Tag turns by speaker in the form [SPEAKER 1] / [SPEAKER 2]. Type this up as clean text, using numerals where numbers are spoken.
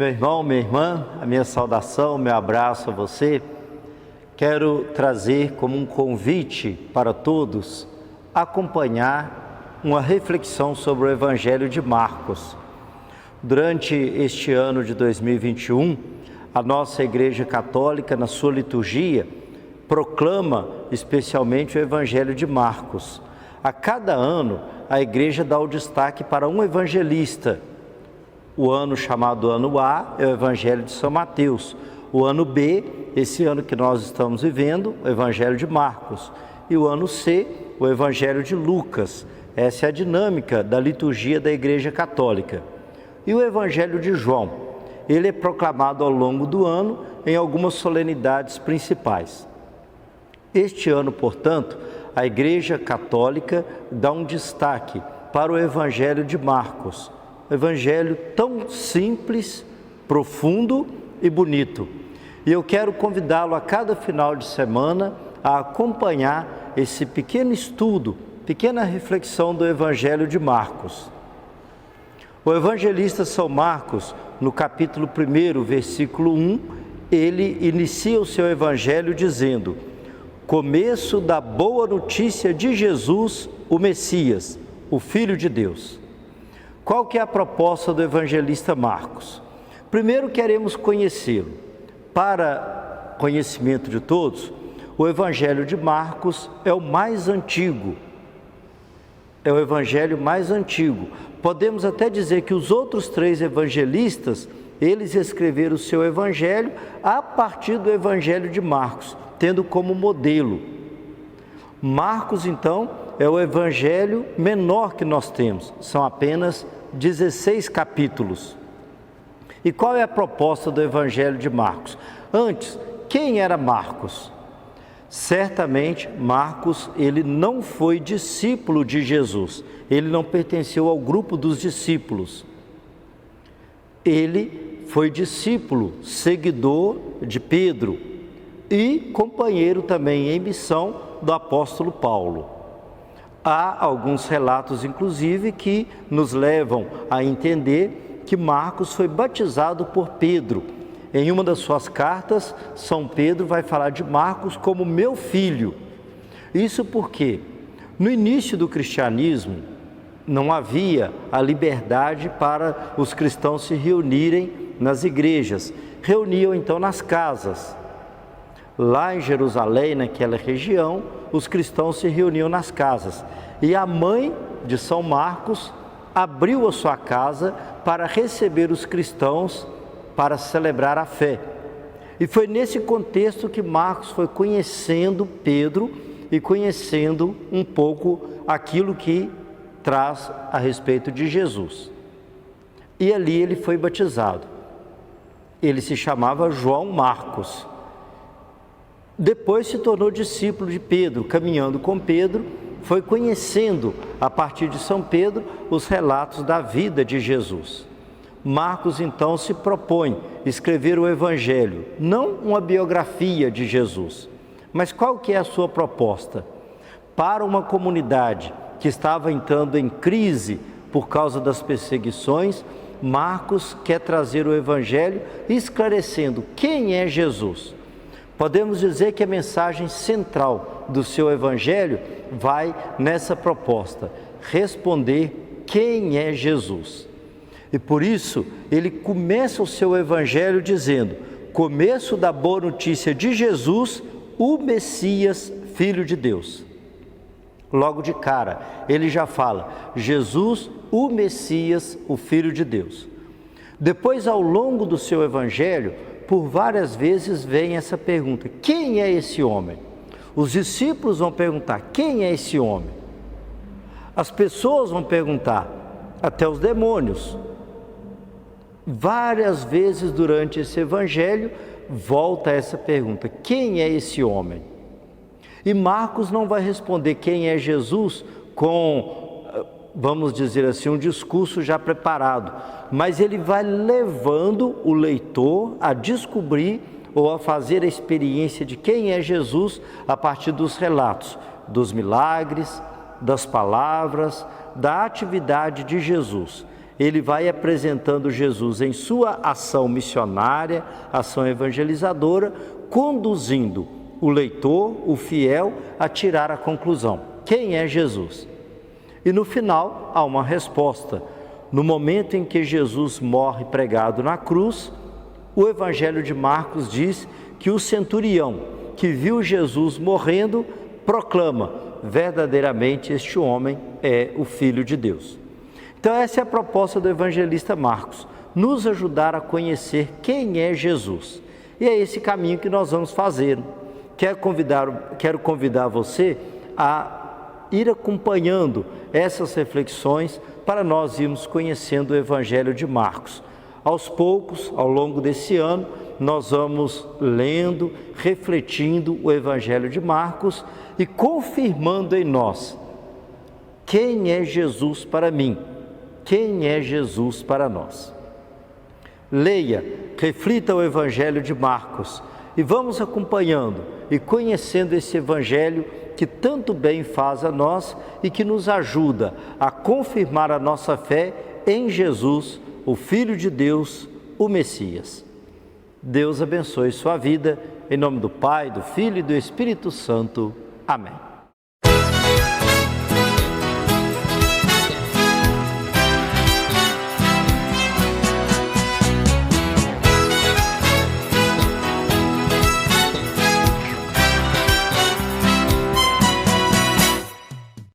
[SPEAKER 1] Meu irmão, minha irmã, a minha saudação, meu abraço a você. Quero trazer como um convite para todos acompanhar uma reflexão sobre o Evangelho de Marcos. Durante este ano de 2021, a nossa Igreja Católica, na sua liturgia, proclama especialmente o Evangelho de Marcos. A cada ano, a Igreja dá o destaque para um evangelista. O ano chamado ano A é o Evangelho de São Mateus. O ano B, esse ano que nós estamos vivendo, o Evangelho de Marcos. E o ano C, o Evangelho de Lucas. Essa é a dinâmica da liturgia da Igreja Católica. E o Evangelho de João, ele é proclamado ao longo do ano em algumas solenidades principais. Este ano, portanto, a Igreja Católica dá um destaque para o Evangelho de Marcos. Evangelho tão simples, profundo e bonito. E eu quero convidá-lo a cada final de semana a acompanhar esse pequeno estudo, pequena reflexão do Evangelho de Marcos. O evangelista São Marcos, no capítulo 1, versículo 1, ele inicia o seu evangelho dizendo: começo da boa notícia de Jesus, o Messias, o Filho de Deus. Qual que é a proposta do evangelista Marcos? Primeiro queremos conhecê-lo. Para conhecimento de todos, o Evangelho de Marcos é o mais antigo. É o evangelho mais antigo. Podemos até dizer que os outros 3 evangelistas, eles escreveram o seu evangelho a partir do Evangelho de Marcos, tendo como modelo. Marcos, então, é o evangelho menor que nós temos. São apenas 16 capítulos. E qual é a proposta do Evangelho de Marcos? Antes, quem era Marcos? Certamente, Marcos, ele não foi discípulo de Jesus. Ele não pertenceu ao grupo dos discípulos. Ele foi discípulo, seguidor de Pedro e companheiro também em missão do apóstolo Paulo. Há alguns relatos, inclusive, que nos levam a entender que Marcos foi batizado por Pedro. Em uma das suas cartas, São Pedro vai falar de Marcos como meu filho. Isso porque, no início do cristianismo, não havia a liberdade para os cristãos se reunirem nas igrejas. Reuniam então nas casas. Lá em Jerusalém, naquela região, os cristãos se reuniam nas casas. E a mãe de São Marcos abriu a sua casa para receber os cristãos para celebrar a fé. E foi nesse contexto que Marcos foi conhecendo Pedro e conhecendo um pouco aquilo que traz a respeito de Jesus. E ali ele foi batizado. Ele se chamava João Marcos. Depois se tornou discípulo de Pedro, caminhando com Pedro, foi conhecendo, a partir de São Pedro, os relatos da vida de Jesus. Marcos, então, se propõe escrever o Evangelho, não uma biografia de Jesus, mas qual que é a sua proposta? Para uma comunidade que estava entrando em crise por causa das perseguições, Marcos quer trazer o Evangelho esclarecendo quem é Jesus. Podemos dizer que a mensagem central do seu Evangelho vai nessa proposta, responder quem é Jesus. E por isso, ele começa o seu Evangelho dizendo: começo da boa notícia de Jesus, o Messias, Filho de Deus. Logo de cara, ele já fala, Jesus, o Messias, o Filho de Deus. Depois, ao longo do seu Evangelho, por várias vezes vem essa pergunta: quem é esse homem? Os discípulos vão perguntar: quem é esse homem? As pessoas vão perguntar, até os demônios. Várias vezes durante esse Evangelho volta essa pergunta: quem é esse homem? E Marcos não vai responder quem é Jesus com, vamos dizer assim, um discurso já preparado, mas ele vai levando o leitor a descobrir ou a fazer a experiência de quem é Jesus a partir dos relatos, dos milagres, das palavras, da atividade de Jesus. ele vai apresentando Jesus em sua ação missionária, ação evangelizadora, conduzindo o leitor, o fiel, a tirar a conclusão: quem é Jesus? E no final há uma resposta. No momento em que Jesus morre pregado na cruz, o Evangelho de Marcos diz que o centurião que viu Jesus morrendo proclama: verdadeiramente este homem é o Filho de Deus. Então essa é a proposta do evangelista Marcos, nos ajudar a conhecer quem é Jesus. E é esse caminho que nós vamos fazer. Quero convidar você a ir acompanhando essas reflexões para nós irmos conhecendo o Evangelho de Marcos. Aos poucos, ao longo desse ano, nós vamos lendo, refletindo o Evangelho de Marcos e confirmando em nós quem é Jesus para mim, quem é Jesus para nós. Leia, reflita o Evangelho de Marcos e vamos acompanhando e conhecendo esse Evangelho que tanto bem faz a nós e que nos ajuda a confirmar a nossa fé em Jesus, o Filho de Deus, o Messias. Deus abençoe sua vida, em nome do Pai, do Filho e do Espírito Santo. Amém.